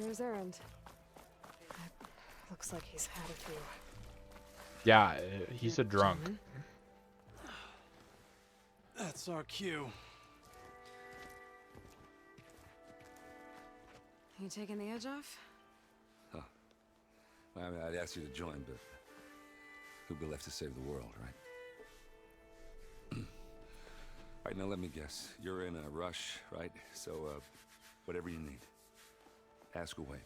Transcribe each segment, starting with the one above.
brother's errand. Looks like he's had a few. Yeah, he's a drunk. Gentlemen. That's our cue. You taking the edge off? Huh. Well, I mean, I'd ask you to join, but who'd be left to save the world, right? All right, now let me guess. You're in a rush, right? So, whatever you need, ask away.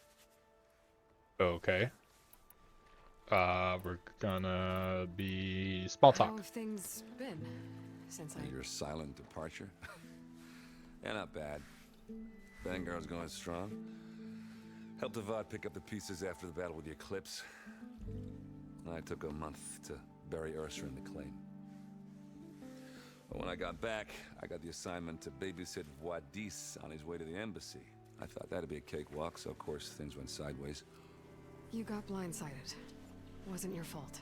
Okay. We're gonna be small How talk. have things been since I... Your silent departure? Yeah, not bad. Vanguard's going strong. Helped Avad pick up the pieces after the battle with the Eclipse. I took a month to bury Ursa in the claim. But when I got back, I got the assignment to babysit Wadis on his way to the embassy. I thought that'd be a cakewalk, so of course things went sideways. You got blindsided. Wasn't your fault.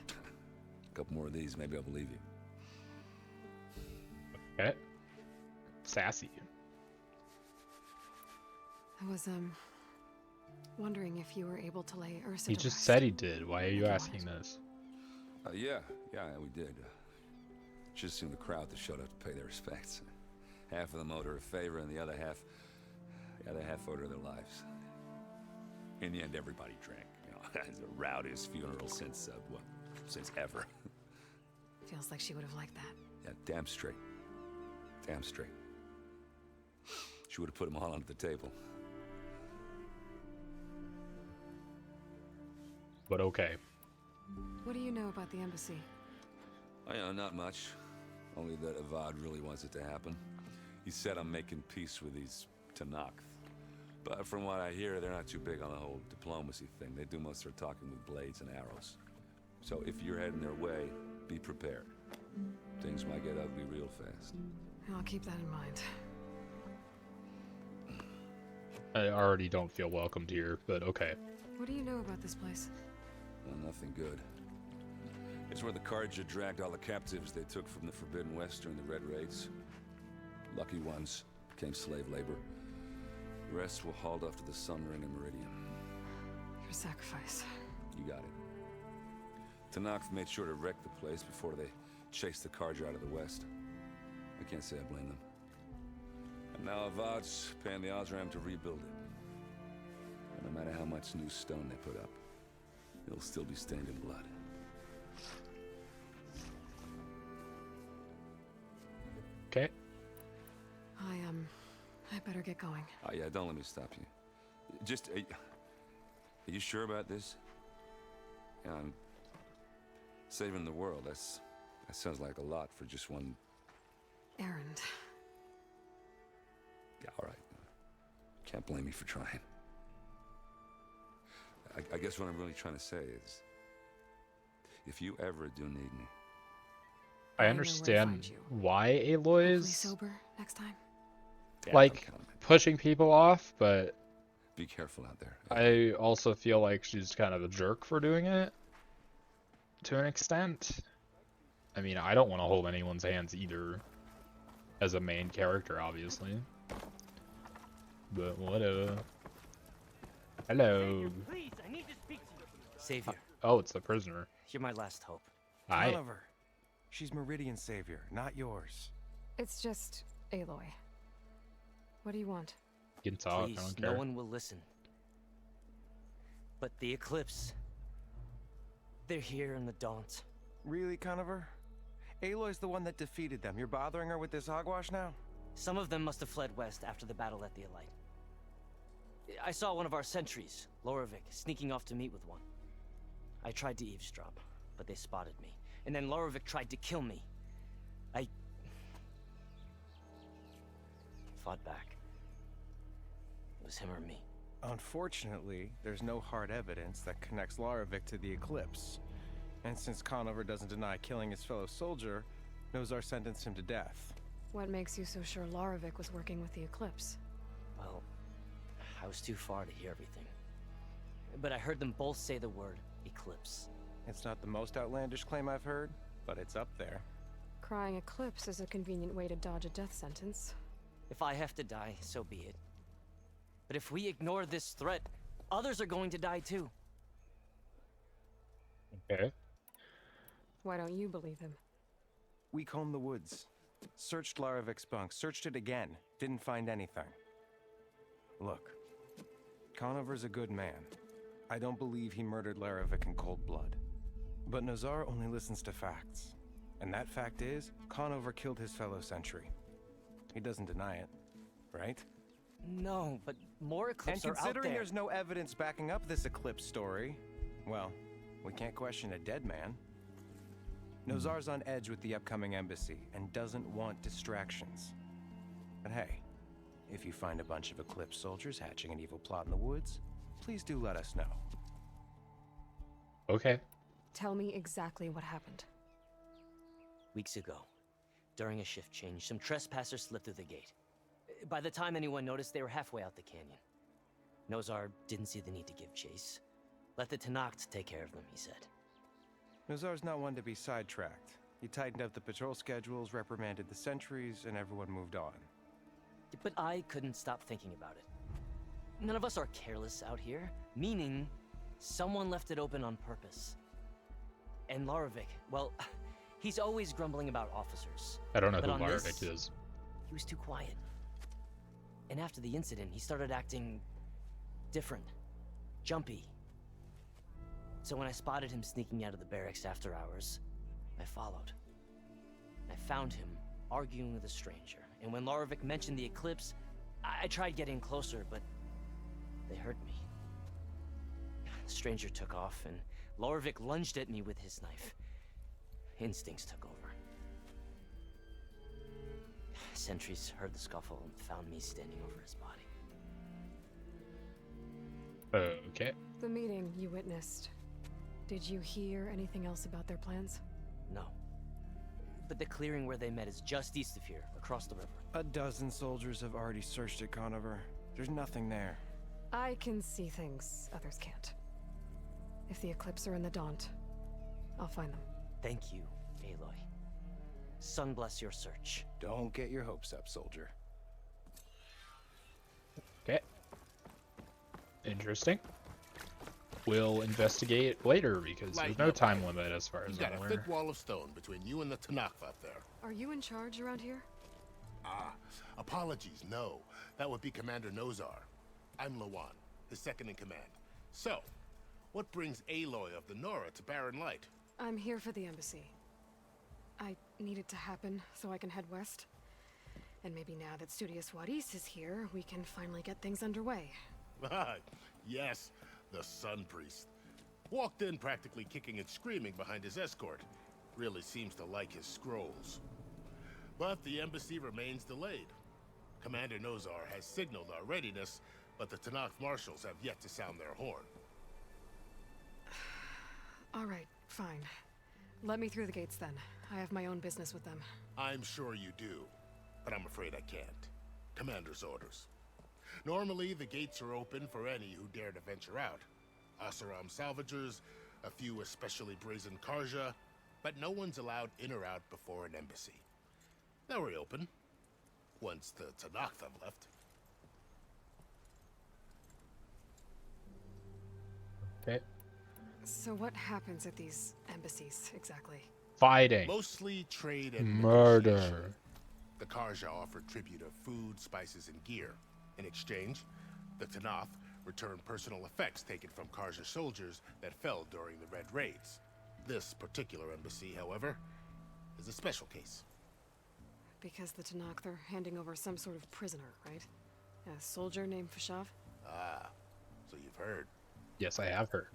A couple more of these, maybe I'll believe you. Okay. Sassy. I was, wondering if you were able to lay Ursa He to just rest. said he did. Why are you Like you asking wanted. this? Yeah, we did. Just seemed the crowd that showed up to pay their respects. Half of them owed her a favor, and the other half owed her their lives. In the end, everybody drank. You know, it's the rowdiest funeral since ever. Feels like she would have liked that. Yeah, damn straight. Damn straight. She would have put them all onto the table. But okay. What do you know about the embassy? Oh, yeah, not much. Only that Avad really wants it to happen. He said I'm making peace with these Tanakh. But from what I hear, they're not too big on the whole diplomacy thing. They do most of their talking with blades and arrows. So if you're heading their way, be prepared. Things might get ugly real fast. I'll keep that in mind. I already don't feel welcomed here, but okay. What do you know about this place? Well, nothing good. It's where the Carja dragged all the captives they took from the Forbidden West during the Red Raids. Lucky ones became slave labor. The rest were hauled off to the Sun Ring and Meridian. Your sacrifice. You got it. Tanakh made sure to wreck the place before they chased the Carja out of the West. I can't say I blame them. And now Avad's paying the Osram to rebuild it. And no matter how much new stone they put up, it'll still be stained in blood. Okay. I better get going. Oh yeah, don't let me stop you. Just, are you sure about this? Yeah, I'm saving the world. That sounds like a lot for just one. Errand. Yeah, all right. Can't blame me for trying. I guess what I'm really trying to say is, if you ever do need me. I I know where to understand find you. why Aloy Hopefully is sober next time. Yeah, like don't count on it. pushing people off, but Be careful out there. I also feel like she's kind of a jerk for doing it to an extent. I mean, I don't want to hold anyone's hands either as a main character, obviously. But whatever. Hello. Please, I need to speak to you. Savior, Oh, it's the prisoner. you're my last hope. Hi. Oliver. She's Meridian's savior, not yours. It's just Aloy. What do you want? You can talk. Please, I don't care. no one will listen. But the Eclipse, they're here in the Daunt. Really, Conover? Aloy's the one that defeated them. You're bothering her with this hogwash now? Some of them must have fled west after the battle at the Elite. I saw one of our sentries, Lorovic, sneaking off to meet with one. I tried to eavesdrop, but they spotted me. And then Lorovic tried to kill me. I fought back. It was him or me. Unfortunately, there's no hard evidence that connects Lorovic to the Eclipse. And since Conover doesn't deny killing his fellow soldier, Nozar sentenced him to death. What makes you so sure Lorovic was working with the Eclipse? Well, I was too far to hear everything. But I heard them both say the word Eclipse. It's not the most outlandish claim I've heard, but it's up there. Crying Eclipse is a convenient way to dodge a death sentence. If I have to die, so be it. But if we ignore this threat, Others are going to die too. Okay. Why don't you believe him? We combed the woods, searched Laravic's bunk, searched it again, didn't find anything. Look, Conover's a good man. I don't believe he murdered Laravic in cold blood. But Nazar only listens to facts. And that fact is, Conover killed his fellow sentry. He doesn't deny it, right? No, but more eclipses And are out considering there. there's no evidence backing up this eclipse story, well, we can't question a dead man. Nozar's on edge with the upcoming embassy and doesn't want distractions. But hey, if you find a bunch of Eclipse soldiers hatching an evil plot in the woods, please do let us know. Okay. Tell me exactly what happened. Weeks ago, during a shift change, some trespassers slipped through the gate. By the time anyone noticed, they were halfway out the canyon. Nozar didn't see the need to give chase. Let the Tenakth take care of them, he said. Nozar's not one to be sidetracked. He tightened up the patrol schedules, reprimanded the sentries, and everyone moved on. But I couldn't stop thinking about it. None of us are careless out here, meaning someone left it open on purpose. And Laravik, well, he's always grumbling about officers. I don't know But who on Laravik this- is. He was too quiet. And after the incident, he started acting different, jumpy. So when I spotted him sneaking out of the barracks after hours, I followed. I found him arguing with a stranger. And when Laravik mentioned the eclipse, I tried getting closer, but they heard me. The stranger took off, and Laravik lunged at me with his knife. Instincts took over. Sentries heard the scuffle and found me standing over his body. Okay. The meeting you witnessed. Did you hear anything else about their plans? No. But the clearing where they met is just east of here, across the river. A dozen soldiers have already searched it, Conover. There's nothing there. I can see things others can't. If the Eclipse are in the Daunt, I'll find them. Thank you, Aloy. Sun bless your search. Don't get your hopes up, soldier. Okay. Interesting. We'll investigate later because Light there's no note. time limit as far as You've got I'm a aware. thick wall of stone between you and the Tenakth up there. Are you in charge around here? Ah, apologies, no. That would be Commander Nozar. I'm Lawan, his second in command. So, what brings Aloy of the Nora to Barren Light? I'm here for the embassy. I need it to happen so I can head west. And maybe now that Studious Wadis is here, we can finally get things underway. Ah, yes, the Sun Priest. Walked in practically kicking and screaming behind his escort. Really seems to like his scrolls. But the embassy remains delayed. Commander Nozar has signaled our readiness, but the Tenakth marshals have yet to sound their horn. All right, fine. Let me through the gates then. I have my own business with them. I'm sure you do, but I'm afraid I can't. Commander's orders. Normally, the gates are open for any who dare to venture out. Asaram salvagers, a few especially brazen Karja, but no one's allowed in or out before an embassy. Now we're open, once the Tenakth have left. Okay. So what happens at these embassies, exactly? Fighting. Mostly trade and Murder. negotiation. The Karja offered tribute of food, spices, and gear. In exchange, the Tenakth returned personal effects taken from Karja soldiers that fell during the Red Raids. This particular embassy, however, is a special case. Because the Tenakth are handing over some sort of prisoner, right? A soldier named Fashav? Ah, so you've heard. Yes, I have heard.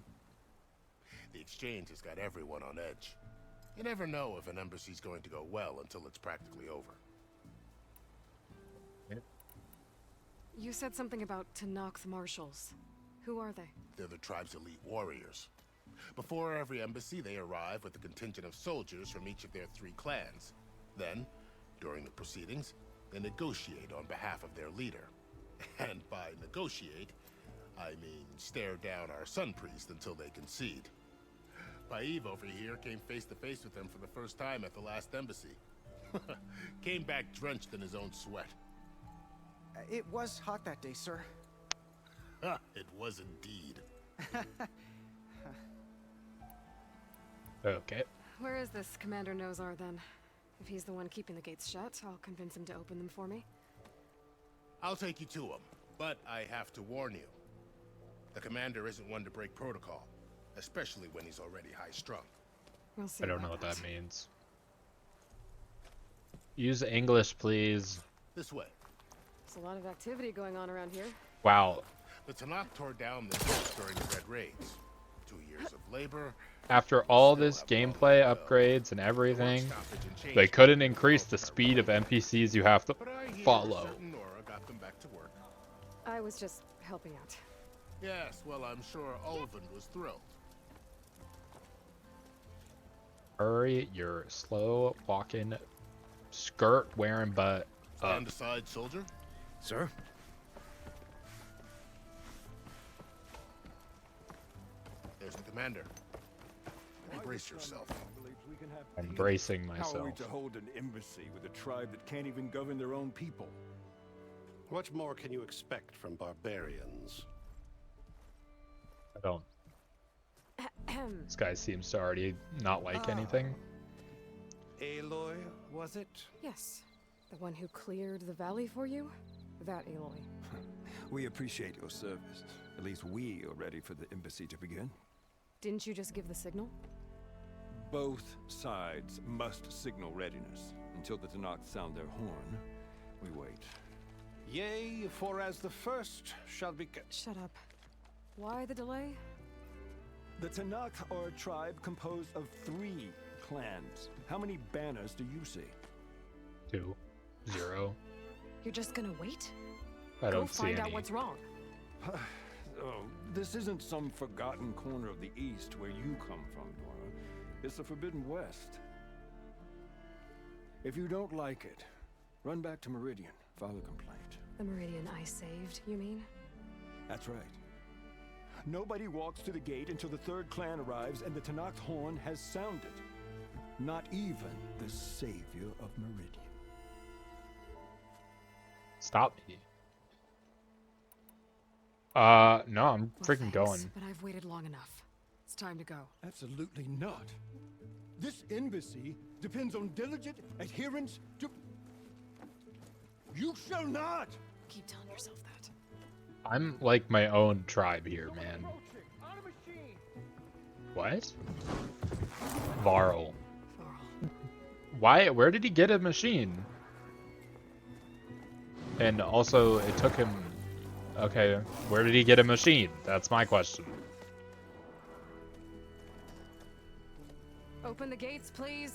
The exchange has got everyone on edge. You never know if an embassy's going to go well until it's practically over. You said something about Tenakth marshals. Who are they? They're the tribe's elite warriors. Before every embassy, they arrive with a contingent of soldiers from each of their 3 clans. Then, during the proceedings, they negotiate on behalf of their leader. And by negotiate, I mean stare down our Sun Priest until they concede. Paiv over here came face to face with them for the first time at the last embassy. Came back drenched in his own sweat. It was hot that day, sir. It was indeed. Okay. Where is this Commander Nozar then? If he's the one keeping the gates shut, I'll convince him to open them for me. I'll take you to him, but I have to warn you. The commander isn't one to break protocol, especially when he's already high-strung. We'll see I don't know about what that means. Use English, please. This way. There's a lot of activity going on around here. Wow. The Tanakh tore down this place during the Red Raids. 2 years of labor. After all this gameplay upgrades and everything, they couldn't increase the speed of NPCs you have to But I hear follow. certain Nora got them back to work. I was just helping out. Yes, well, I'm sure Ulvin was thrilled. Hurry your slow walking, skirt wearing butt up. Stand aside, soldier. Sir? There's the commander. Brace yourself. I'm bracing How are we myself. to hold an embassy with a tribe that can't even govern their own people? What more can you expect from barbarians? I don't. This guy seems to already not like anything. Aloy, was it? Yes. The one who cleared the valley for you? That Aloy. We appreciate your service. At least we are ready for the embassy to begin. Didn't you just give the signal? Both sides must signal readiness. Until the Tanakh sound their horn, we wait. Yea, for as the first shall be... Shut up. Why the delay? The Tanakh are a tribe composed of 3 clans. How many banners do you see? 2, 0. You're just gonna wait? I Go don't see find out any. what's wrong. Oh, this isn't some forgotten corner of the East where you come from, Nora. It's the Forbidden West. If you don't like it, run back to Meridian, file a complaint. The Meridian I saved, you mean? That's right. Nobody walks to the gate until the 3rd clan arrives and the Tanakh horn has sounded. Not even the savior of Meridian. Stop me. No, I'm Well, freaking thanks, going. But I've waited long enough. It's time to go. Absolutely not. This embassy depends on diligent adherence to... You shall not! Keep telling yourself that. I'm like my own tribe here, man. What? Varl. Varl. Why? Where did he get a machine? And also, it took him... Okay, where did he get a machine? That's my question. Open the gates, please.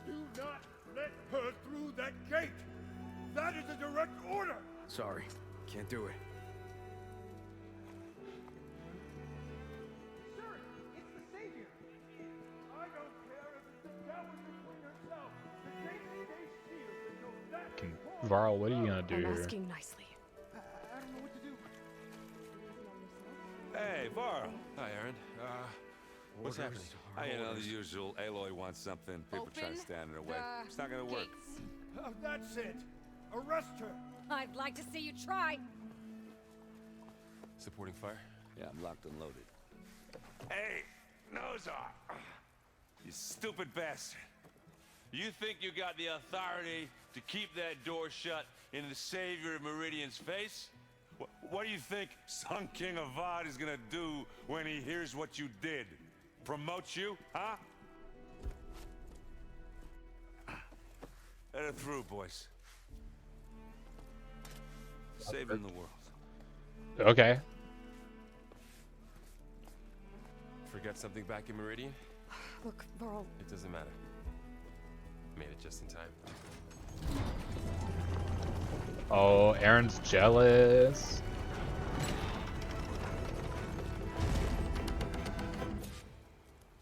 Do not let her through that gate! That is a direct order! Sorry, can't do it. Sir, it's the savior! I don't care if it's the devil between herself. The gate stays sealed until that... Varl, what are you gonna do I'm here? asking nicely. I don't know what to do. Hey, Varl. Hi, Aaron. What's happening? You know, the usual. Aloy wants something. People try to stand in her way. It's not gonna work. That's it! Arrest her! I'd like to see you try. Supporting fire? Yeah, I'm locked and loaded. Hey, Nozar! You stupid bastard. You think you got the authority to keep that door shut in the savior of Meridian's face? What do you think Sun King Avad is gonna do when he hears what you did? Promote you, huh? Let her through, boys. Saving the world. Okay. Forget something back in Meridian? Look, Varl, It doesn't matter. Made it just in time. Oh, Aaron's jealous.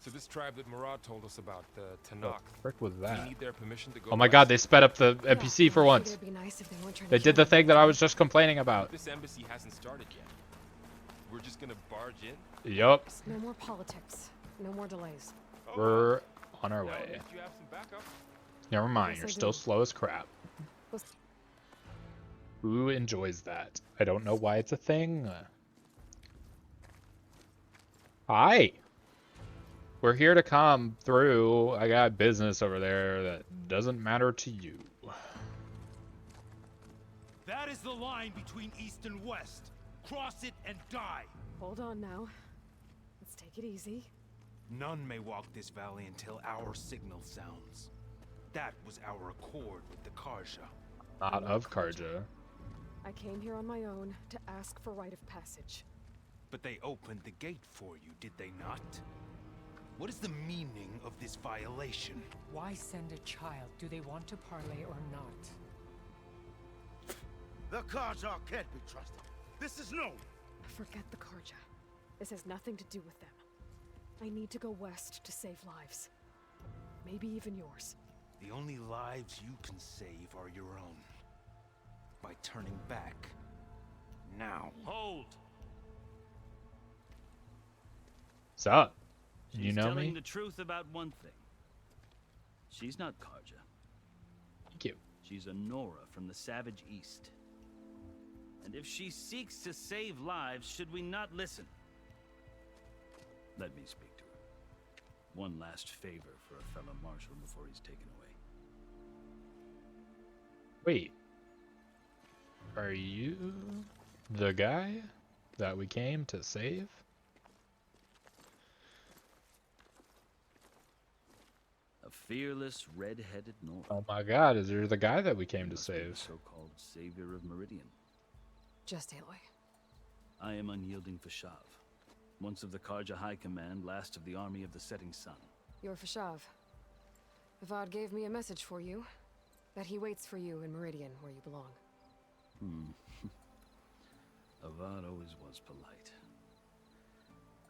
So this tribe that Murad told us about, the What Tanakh, the frick was do that? you need their permission to go Oh my god, they west? sped up the yeah, NPC for I once. figured it'd be nice if they weren't trying They to did kill the thing that I was just complaining about. This embassy hasn't started yet. We're just gonna barge in? Yup, No more politics. No more delays. Oh, we're on our now, way. at least you have some backup. Never mind, Yes, you're I still do. slow as crap. Well, Who enjoys that? I don't know why it's a thing. Hi. We're here to come through. I got business over there that doesn't matter to you. That is the line between East and West. Cross it and die. Hold on now. Let's take it easy. None may walk this valley until our signal sounds. That was our accord with the Karja. Not of Karja. I came here on my own to ask for rite of passage. But they opened the gate for you, did they not? What is the meaning of this violation? Why send a child? Do they want to parley or not? The Karja can't be trusted. This is known. Forget the Karja. This has nothing to do with them. I need to go west to save lives. Maybe even yours. The only lives you can save are your own. By turning back. Now. Hold! What's up? She's You know telling me? the truth about one thing. She's not Karja. Thank you. She's a Nora from the Savage East. And if she seeks to save lives, should we not listen? Let me speak to her. One last favor for a fellow marshal before he's taken away. Wait. Are you the guy that we came to save? A fearless, red-headed Nora. Oh my god, is there the guy that we came to Must be the save? so-called savior of Meridian. Just Aloy. I am unyielding Fashav. Once of the Karja High Command, last of the army of the Setting Sun. You're Fashav. Avad gave me a message for you. That he waits for you in Meridian, where you belong. Avad always was polite.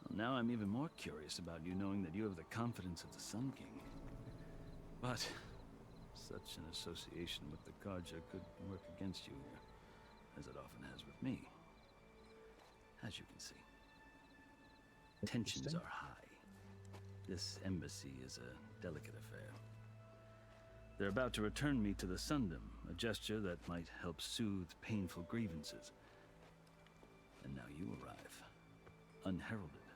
Well, now I'm even more curious about you knowing that you have the confidence of the Sun King. But such an association with the Karja could work against you here, as it often has with me. As you can see. Tensions are high. This embassy is a delicate affair. They're about to return me to the Sundom, a gesture that might help soothe painful grievances. And now you arrive, unheralded.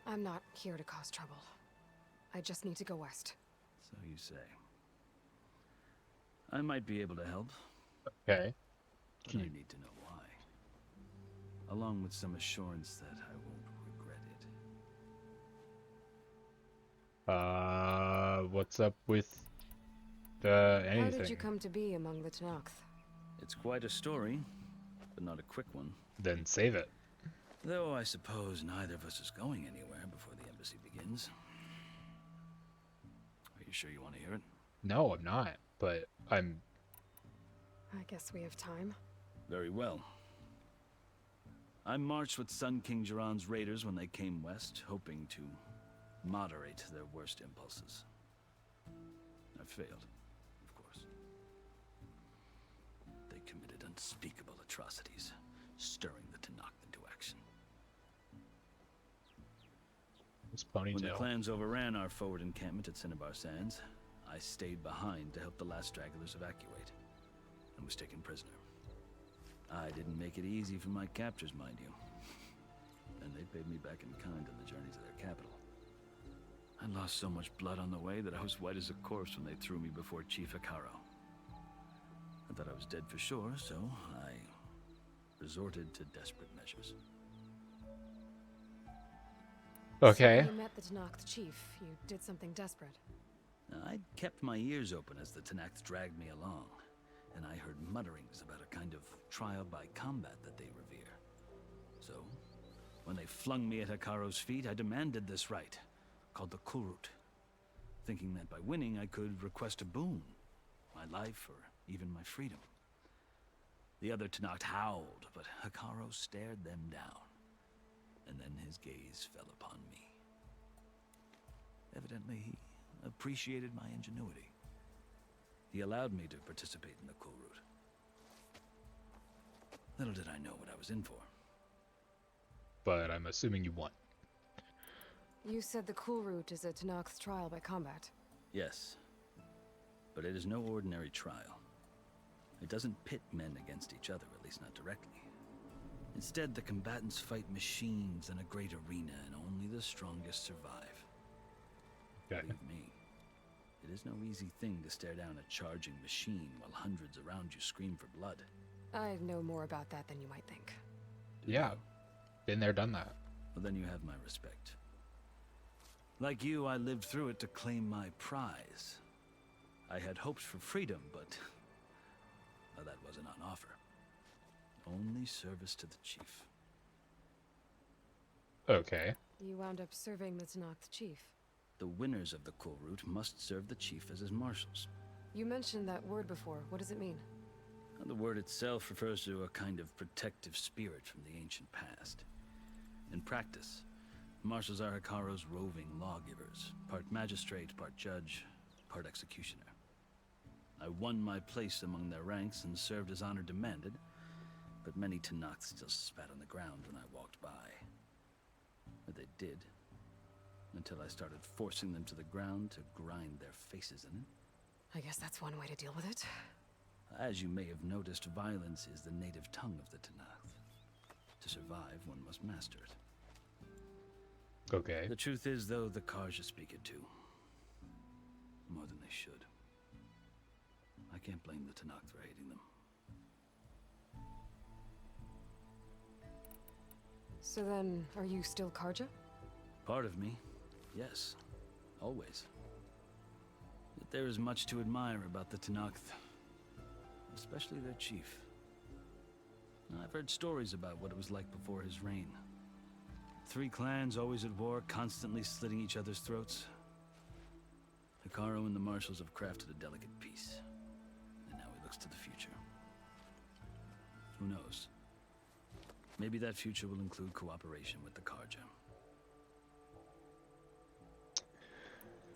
I'm not here to cause trouble. I just need to go west. So you say. I might be able to help. Okay. But I need to know why. Along with some assurance that I won't regret it. What's up with anything? How did you come to be among the Tenakth? It's quite a story, but not a quick one. Then save it. Though I suppose neither of us is going anywhere before the embassy begins. Are you sure you want to hear it? No, I'm not, but I'm... I guess we have time. Very well. I marched with Sun King Jiran's raiders when they came west, hoping to moderate their worst impulses. I failed, of course. They committed unspeakable atrocities, stirring the Tenakth into action. This ponytail. When the clans overran our forward encampment at Cinnabar Sands, I stayed behind to help the last stragglers evacuate, and was taken prisoner. I didn't make it easy for my captors, mind you. And they paid me back in kind on the journey to their capital. I lost so much blood on the way that I was white as a corpse when they threw me before Chief Hikaro. I thought I was dead for sure, so I resorted to desperate measures. Okay. So you met the Tenakth chief. You did something desperate. I'd kept my ears open as the Tenakth dragged me along, and I heard mutterings about a kind of trial by combat that they revere. So, when they flung me at Hikaro's feet, I demanded this right, called the Kulrut, thinking that by winning I could request a boon, my life or even my freedom. The other Tenakth howled, but Hikaro stared them down, and then his gaze fell upon me. Evidently, he appreciated my ingenuity. He allowed me to participate in the Kulrut. Little did I know what I was in for. But I'm assuming you won. You said the Kulrut is a Tenakth trial by combat. Yes, but it is no ordinary trial. It doesn't pit men against each other, at least not directly. Instead, the combatants fight machines in a great arena, and only the strongest survive. Okay. Believe me, it is no easy thing to stare down a charging machine while hundreds around you scream for blood. I know more about that than you might think. Yeah. Been there, done that. Well, then you have my respect. Like you, I lived through it to claim my prize. I had hopes for freedom, but well, that wasn't on offer. Only service to the chief. Okay. You wound up serving the Tenakth chief. The winners of the Cool Route must serve the chief as his marshals. You mentioned that word before. What does it mean? The word itself refers to a kind of protective spirit from the ancient past. In practice, marshals are Hikaro's roving lawgivers, part magistrate, part judge, part executioner. I won my place among their ranks and served as honor demanded, but many Tenakth still spat on the ground when I walked by. Or they did, until I started forcing them to the ground to grind their faces in it. I guess that's one way to deal with it. As you may have noticed, violence is the native tongue of the Tenakth. To survive, one must master it. Okay. The truth is, though, the Karja speak it too. More than they should. I can't blame the Tenakth for hating them. So then, are you still Karja? Part of me, yes. Always. Yet there is much to admire about the Tenakth. Especially their chief. I've heard stories about what it was like before his reign. 3 clans always at war, constantly slitting each other's throats. Hikaru and the marshals have crafted a delicate peace. And now he looks to the future. Who knows? Maybe that future will include cooperation with the Karja.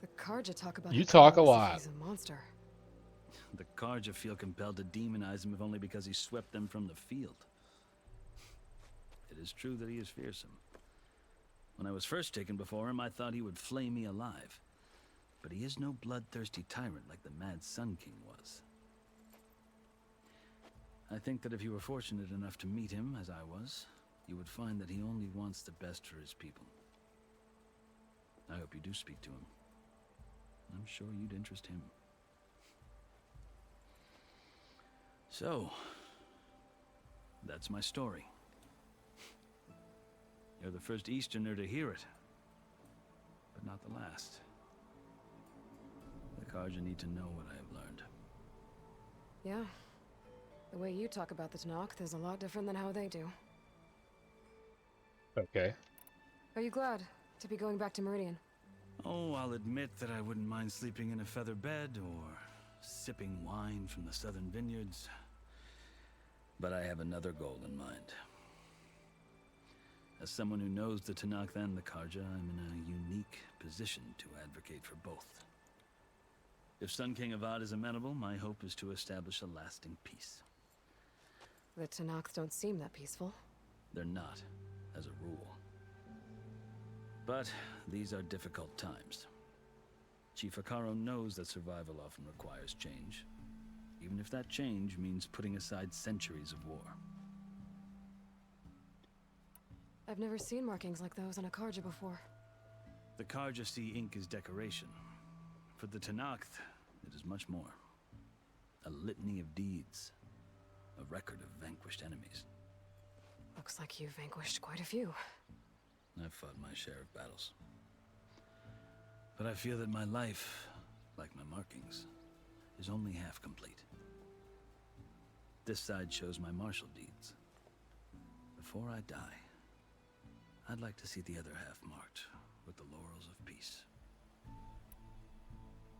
The Karja talk about You Hikaru talk a as if lot. He's a monster. The Karja feel compelled to demonize him if only because he swept them from the field. It is true that he is fearsome. When I was first taken before him, I thought he would flay me alive. But he is no bloodthirsty tyrant like the Mad Sun King was. I think that if you were fortunate enough to meet him, as I was, you would find that he only wants the best for his people. I hope you do speak to him. I'm sure you'd interest him. So, that's my story. You're the first Easterner to hear it, but not the last. The Karja need to know what I have learned. Yeah. The way you talk about the Tenakth is a lot different than how they do. Okay. Are you glad to be going back to Meridian? Oh, I'll admit that I wouldn't mind sleeping in a feather bed or sipping wine from the southern vineyards. But I have another goal in mind. As someone who knows the Tenakth and the Karja, I'm in a unique position to advocate for both. If Sun King Avad is amenable, my hope is to establish a lasting peace. The Tenakth don't seem that peaceful. They're not, as a rule. But these are difficult times. Chief Hikaru knows that survival often requires change, even if that change means putting aside centuries of war. I've never seen markings like those on a Karja before. The Karja see ink as decoration. For the Tenakth, it is much more. A litany of deeds. A record of vanquished enemies. Looks like you've vanquished quite a few. I've fought my share of battles. But I feel that my life, like my markings, is only half complete. This side shows my martial deeds. Before I die, I'd like to see the other half marked with the laurels of peace.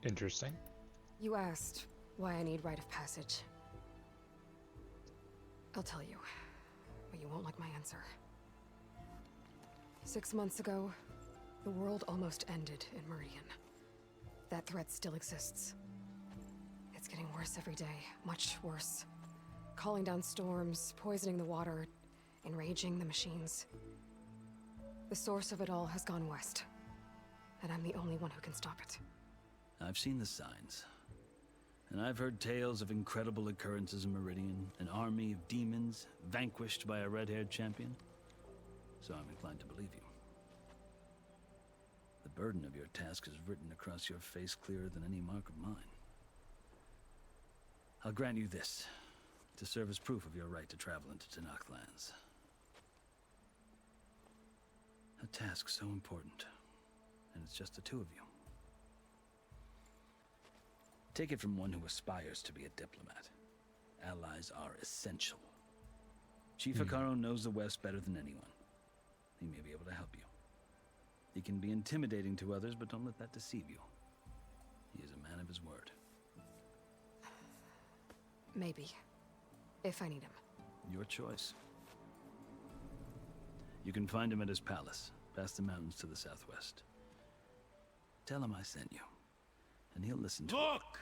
Interesting. You asked why I need rite of passage. I'll tell you, but you won't like my answer. 6 months ago, the world almost ended in Meridian. That threat still exists. It's getting worse every day, much worse. Calling down storms, poisoning the water, enraging the machines. The source of it all has gone west, and I'm the only one who can stop it. I've seen the signs. And I've heard tales of incredible occurrences in Meridian, an army of demons vanquished by a red-haired champion. So I'm inclined to believe you. The burden of your task is written across your face clearer than any mark of mine. I'll grant you this, to serve as proof of your right to travel into Tanakh lands. A task so important, and it's just the two of you. Take it from one who aspires to be a diplomat. Allies are essential. Chief Hikaru knows the West better than anyone. He may be able to help you. He can be intimidating to others, but don't let that deceive you. He is a man of his word. Maybe. If I need him. Your choice. You can find him at his palace, past the mountains to the southwest. Tell him I sent you, and he'll listen to Look!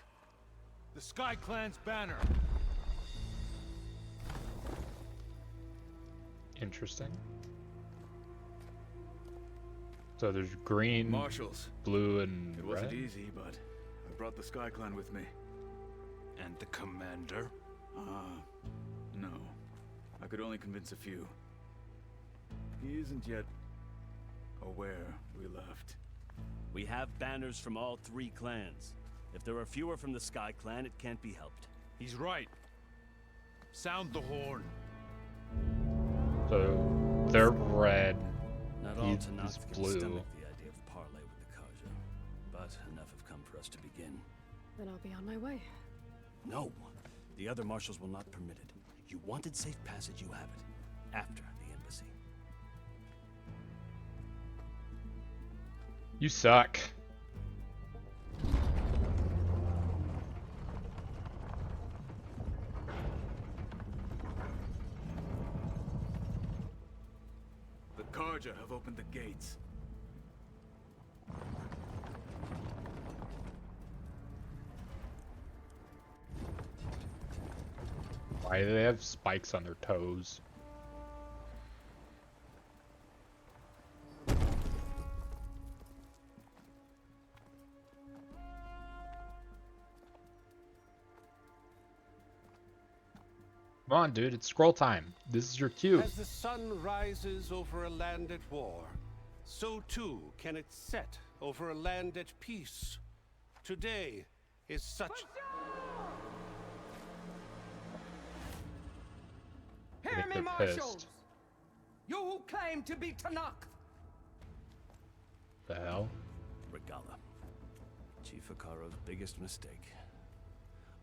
The Sky Clan's banner. Interesting. So there's green, Marshals. blue, and It red. wasn't easy, but I brought the Sky Clan with me. And the commander? No. I could only convince a few. He isn't yet aware we left. We have banners from all 3 clans. If there are fewer from the Sky Clan, it can't be helped. He's right. Sound the horn. So they're red. Not all He's Tanakhs can blue. stomach the idea of parley with the Karja. But enough have come for us to begin. Then I'll be on my way. No. The other marshals will not permit it. You wanted safe passage, you have it. After the embassy. You suck. The Karja have opened the gates. Why do they have spikes on their toes? Come on, dude, it's scroll time. This is your cue. As the sun rises over a land at war, so too can it set over a land at peace. Today is such... I Hear think me, they're marshals! pissed. You who claim to be Tanakh! The hell? Regala. Chief Hikaru's biggest mistake.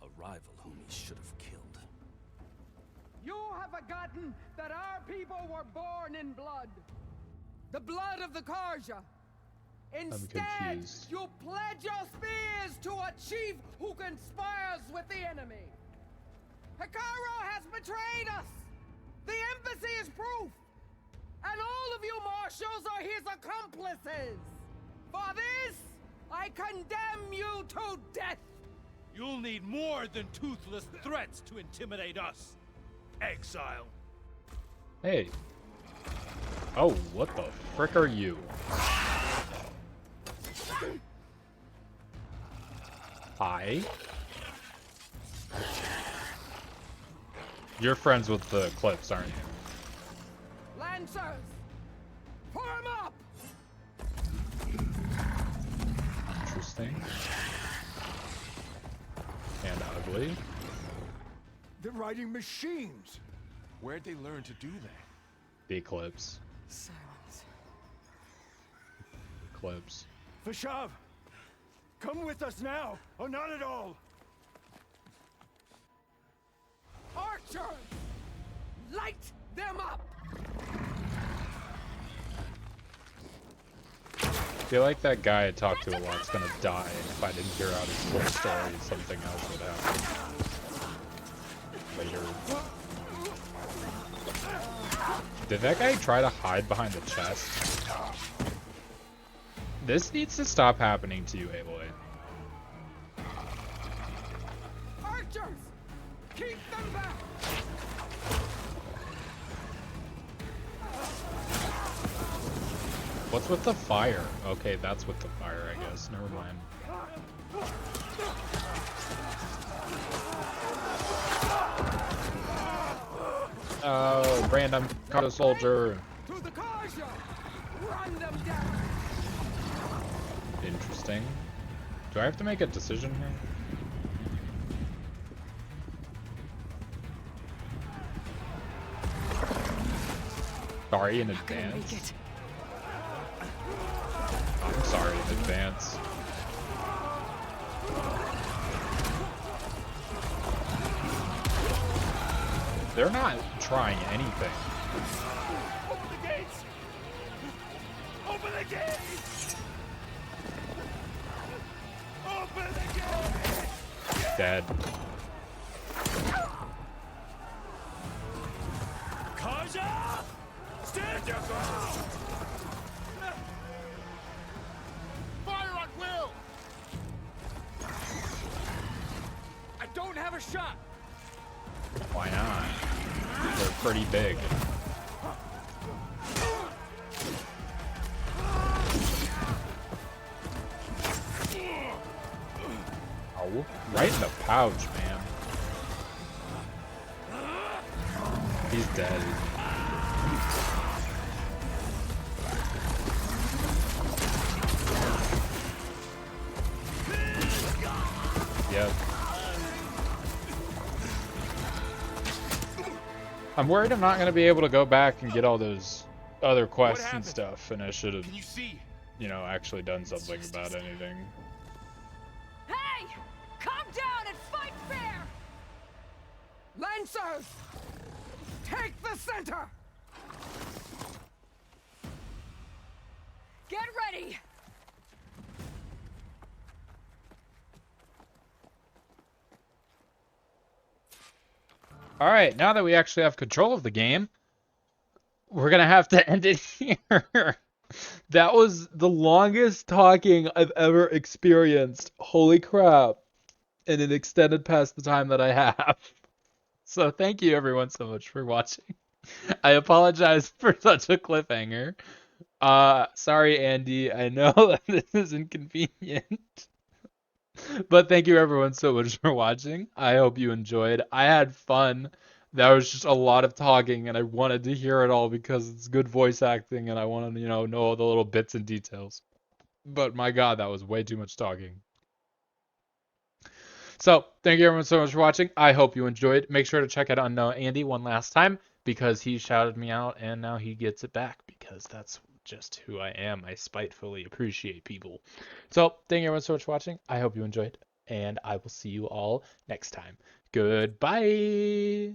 A rival whom he should have killed. You have forgotten that our people were born in blood. The blood of the Karja. Instead, confused. you pledge your spears to a chief who conspires with the enemy. Hikaru has betrayed us. The embassy is proof. And all of you marshals are his accomplices. For this, I condemn you to death. You'll need more than toothless threats to intimidate us. Exile. Hey. Oh, what the frick are you? Hi. You're friends with the Cliffs, aren't you? Lancers, form up! Interesting. And ugly. They're riding machines. Where'd they learn to do that? The Eclipse. Silence. Eclipse. Vashav, come with us now, or not at all. Archers, light them up! I feel like that guy I talked to a lot's gonna die, and if I didn't hear out his full story, something else would happen. Later. Did that guy try to hide behind the chest? This needs to stop happening to you, Aloy. Archers, keep them back! What's with the fire? Okay, that's with the fire, I guess. Never mind. Random Kata soldier. To the Kaja! Run them down! Interesting. Do I have to make a decision here? Sorry in advance. I'm sorry in advance. They're not trying anything. Open the gates! Open the gates! Open the gates! Dead. Kaja! Stand your ground! Fire at will! I don't have a shot! Why not? They're pretty big. Oh, right in the pouch, man. He's dead. Yep. I'm worried I'm not going to be able to go back and get all those other quests and stuff, and I should have, you know, actually done something about anything. Hey! Calm down and fight fair! Lancers! Take the center! Get ready! Alright, now that we actually have control of the game, we're gonna have to end it here. That was the longest talking I've ever experienced. Holy crap. And it extended past the time that I have. So thank you everyone so much for watching. I apologize for such a cliffhanger. Sorry Andy, I know that this is inconvenient. But thank you everyone so much for watching. I hope you enjoyed. I had fun. That was just a lot of talking, and I wanted to hear it all because it's good voice acting, and I want to, know all the little bits and details. But my God, that was way too much talking. So thank you everyone so much for watching. I hope you enjoyed. Make sure to check out Unknown Andy one last time because he shouted me out, and now he gets it back because that's just who I am. I spitefully appreciate people. So thank you everyone so much for watching. I hope you enjoyed, and I will see you all next time. Goodbye.